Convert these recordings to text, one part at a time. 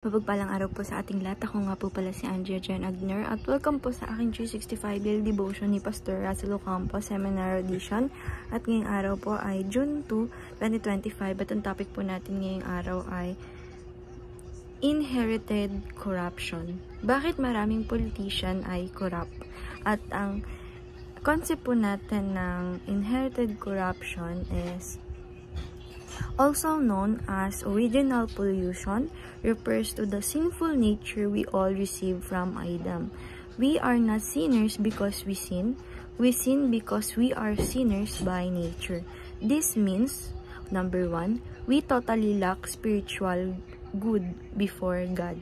Mapagpalang araw po sa ating lahat. Ako nga po pala si Andrea Jen Agner at welcome po sa aking 365 Daily Devotion ni Pastor Russell Ocampo Seminar Edition. At ngayong araw po ay June 2, 2025 at ang topic po natin ngayong araw ay Inherited Corruption. Bakit maraming politician ay corrupt? At ang concept po natin ng Inherited Corruption is also known as original pollution, refers to the sinful nature we all receive from Adam. We are not sinners because we sin because we are sinners by nature. This means, number 1, we totally lack spiritual good before God.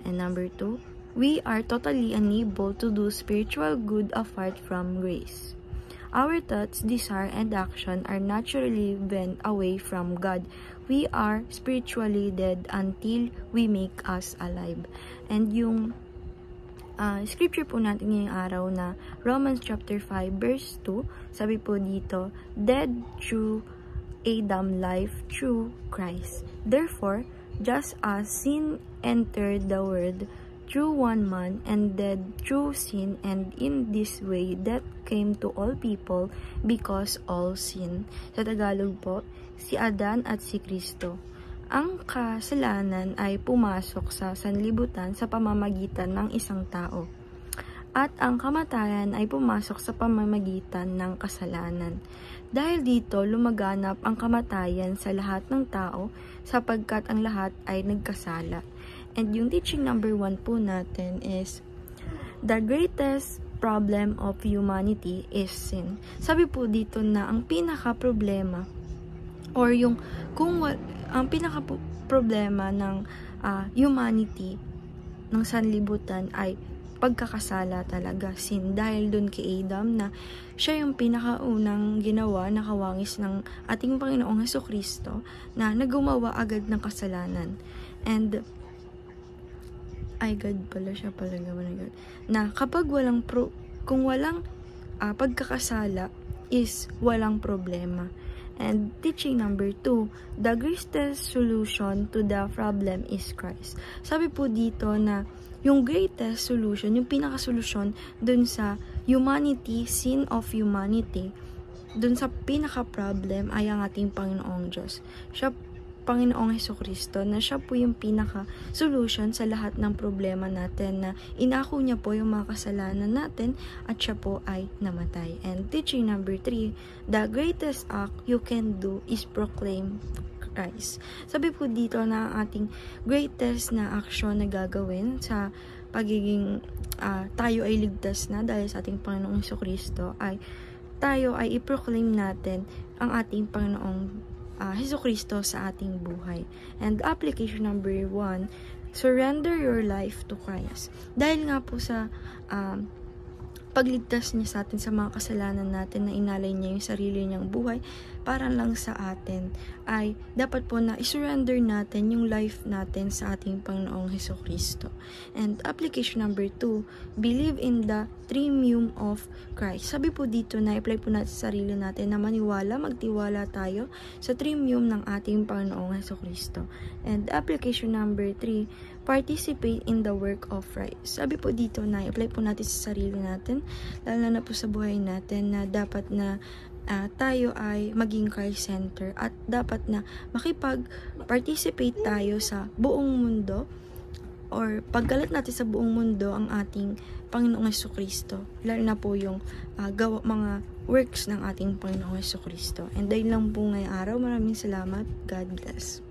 And number 2, we are totally unable to do spiritual good apart from grace. Our thoughts, desire, and action are naturally bent away from God. We are spiritually dead until we make us alive. And yung scripture po natin ngayong araw na Romans chapter 5 verse 2, sabi po dito, dead through Adam, life through Christ. Therefore, just as sin entered the world through one man, and dead through sin, and in this way death came to all people because all sin. Sa Tagalog po, si Adan at si Kristo. Ang kasalanan ay pumasok sa sanlibutan sa pamamagitan ng isang tao. At ang kamatayan ay pumasok sa pamamagitan ng kasalanan. Dahil dito, lumaganap ang kamatayan sa lahat ng tao sapagkat ang lahat ay nagkasala. And yung teaching number 1 po natin is, the greatest problem of humanity is sin. Sabi po dito na ang pinaka-problema or yung ang pinaka-problema ng humanity ng sanlibutan ay pagkakasala talaga, sin. Dahil dun kay Adam na siya yung pinakaunang ginawa na kawangis ng ating Panginoong Hesukristo na naggumawa agad ng kasalanan. And God pala siya pala gawa ng God. Na kapag kung walang pagkakasala is walang problema. And teaching number 2, the greatest solution to the problem is Christ. Sabi po dito na yung greatest solution, yung pinaka-solusyon dun sa humanity, sin of humanity, dun sa pinaka-problem ay ang ating Panginoong Diyos. Siya Panginoong Hesukristo, na siya po yung pinaka-solution sa lahat ng problema natin, na inako niya po yung mga kasalanan natin at siya po ay namatay. And teaching number 3, the greatest act you can do is proclaim Christ. Sabi po dito na ang ating greatest na action na gagawin sa pagiging tayo ay ligtas na dahil sa ating Panginoong Hesukristo ay tayo ay i-proclaim natin ang ating Panginoong Hesukristo sa ating buhay. And application number 1, surrender your life to Christ. Dahil nga po sa pagligtas niya sa atin sa mga kasalanan natin, na inalay niya yung sarili niyang buhay para lang sa atin, ay dapat po na isurrender natin yung life natin sa ating Panginoong Hesukristo. And application number 2, believe in the triumph of Christ. Sabi po dito na i-apply po natin sa sarili natin na maniwala, magtiwala tayo sa triumph ng ating Panginoong Hesukristo. And application number 3, participate in the work of Christ. Sabi po dito na i-apply po natin sa sarili natin, lalo na po sa buhay natin, na dapat na tayo ay maging Christ-center at dapat na makipag-participate tayo sa buong mundo or pagkalat natin sa buong mundo ang ating Panginoong Hesukristo, lalo na po yung mga works ng ating Panginoong Hesukristo. And dahil lang po ngayong araw, maraming salamat. God bless.